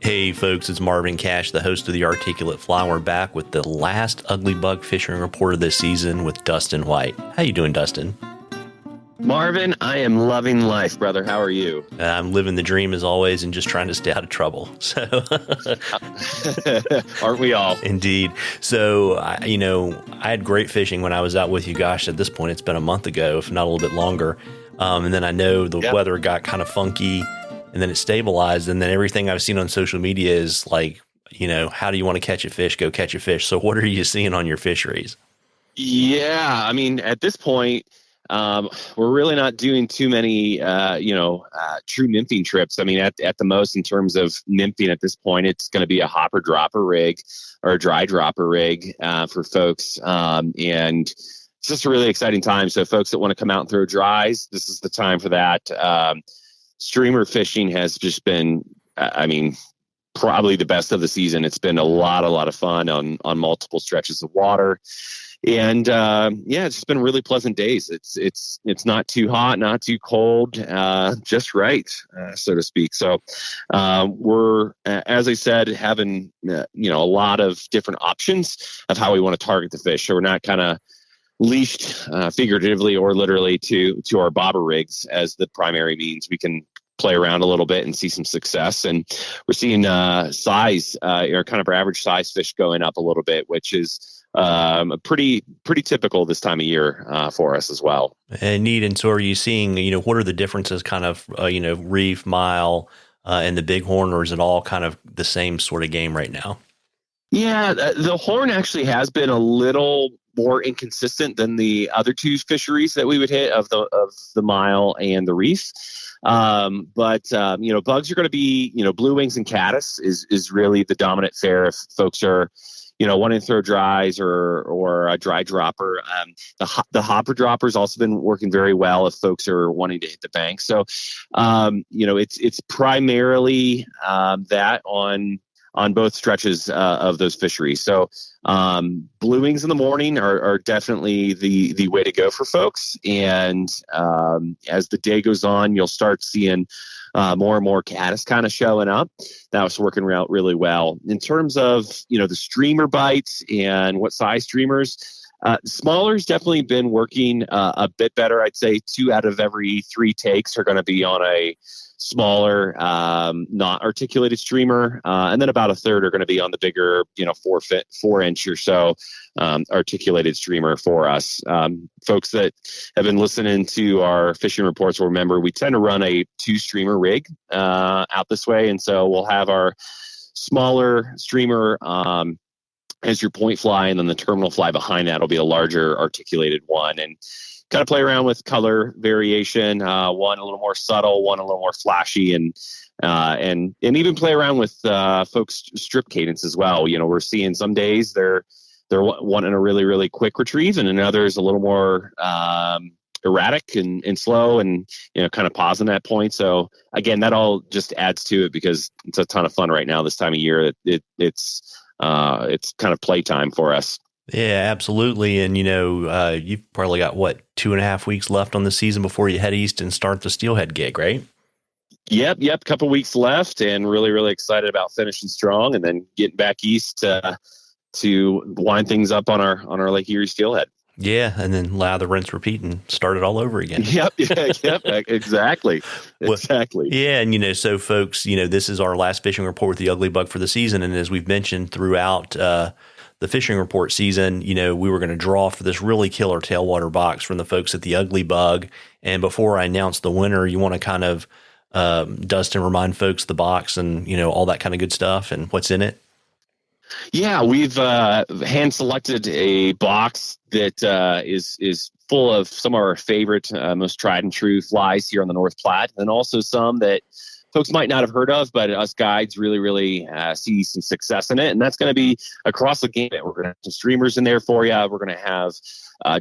Hey folks, it's Marvin Cash, the host of the Articulate Fly. We're back with the last Ugly Bug fishing report of this season with Dustin White. How you doing, Dustin? Marvin, I am loving life, brother. How are you? I'm living the dream as always and just trying to stay out of trouble. So, aren't we all? Indeed. So, I had great fishing when I was out with you. Gosh, at this point, it's been a month ago, if not a little bit longer. And then I know the weather got kind of funky and then it stabilized. And then everything I've seen on social media is like, how do you want to catch a fish? Go catch a fish. So what are you seeing on your fisheries? Yeah, I mean, at this point, we're really not doing too many, true nymphing trips. I mean, at the most in terms of nymphing at this point, it's going to be a hopper dropper rig or a dry dropper rig for folks. And it's just a really exciting time. So folks that want to come out and throw dries, this is the time for that. Streamer fishing has just been, probably the best of the season. It's been a lot of fun on multiple stretches of water. And it's just been really pleasant days. It's not too hot, not too cold, just right, so to speak. So we're, as I said, having a lot of different options of how we want to target the fish. So we're not kind of leashed figuratively or literally to our bobber rigs as the primary means. We can play around a little bit and see some success. And we're seeing size, or kind of our average size fish going up a little bit, which is pretty typical this time of year for us as well. And neat. And so are you seeing, what are the differences kind of, reef, mile, and the bighorn, or is it all kind of the same sort of game right now? Yeah, the horn actually has been a little more inconsistent than the other two fisheries that we would hit of the mile and the reef. But bugs are going to be, blue wings and caddis is really the dominant fare if folks are, wanting to throw dries or a dry dropper. The hopper dropper has also been working very well if folks are wanting to hit the bank. So, it's primarily that on both stretches of those fisheries. So blue wings in the morning are definitely the way to go for folks. And as the day goes on, you'll start seeing more and more caddis kind of showing up. That was working out really well. In terms of, the streamer bites and what size streamers, smaller's definitely been working a bit better. I'd say 2 out of every 3 takes are going to be on a smaller, not articulated streamer. And then about a third are going to be on the bigger, 4 inch or so articulated streamer for us. Folks that have been listening to our fishing reports will remember we tend to run a 2 streamer rig out this way. And so we'll have our smaller streamer as your point fly, and then the terminal fly behind that will be a larger articulated one. And kind of play around with color variation, one a little more subtle, one a little more flashy, and even play around with folks' strip cadence as well. We're seeing some days they're wanting a really, really quick retrieve, and in others a little more erratic and slow, and kind of pausing that point. So again, that all just adds to it because it's a ton of fun right now this time of year. It's kind of playtime for us. Yeah, absolutely. And, you've probably got 2.5 weeks left on the season before you head east and start the steelhead gig, right? Yep. Couple weeks left, and really, really excited about finishing strong and then getting back east to wind things up on our Lake Erie steelhead. Yeah, and then lather, rinse, repeat, and start it all over again. Yep, exactly. Exactly. Yeah, and so folks, this is our last fishing report with the Ugly Bug for the season, and as we've mentioned throughout the fishing report season, we were going to draw for this really killer tailwater box from the folks at the Ugly Bug. And before I announce the winner, you want to kind of, Dustin, remind folks the box and, all that kind of good stuff and what's in it? Yeah, we've hand selected a box that is full of some of our favorite, most tried and true flies here on the North Platte, and also some that folks might not have heard of, but us guides really see some success in it. And that's going to be across the gamut. We're going to have some streamers in there for you. We're going to have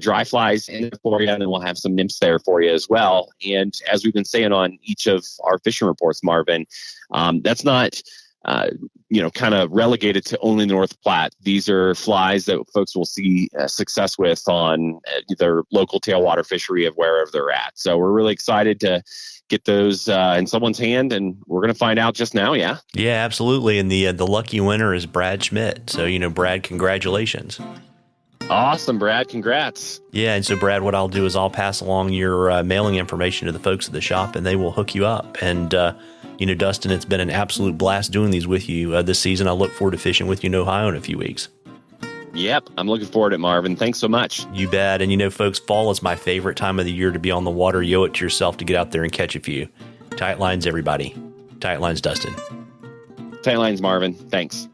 dry flies in there for you, and then we'll have some nymphs there for you as well. And as we've been saying on each of our fishing reports, Marvin, that's not kind of relegated to only North Platte. These are flies that folks will see success with on their local tailwater fishery of wherever they're at. So we're really excited to get those in someone's hand, and we're going to find out just now. Yeah. Yeah, absolutely. And the lucky winner is Brad Schmidt. So, Brad, congratulations. Awesome, Brad. Congrats. Yeah. And so, Brad, what I'll do is I'll pass along your mailing information to the folks at the shop, and they will hook you up. And, Dustin, it's been an absolute blast doing these with you this season. I look forward to fishing with you in Ohio in a few weeks. Yep. I'm looking forward to it, Marvin. Thanks so much. You bet. And, folks, fall is my favorite time of the year to be on the water. You owe it to yourself to get out there and catch a few. Tight lines, everybody. Tight lines, Dustin. Tight lines, Marvin. Thanks.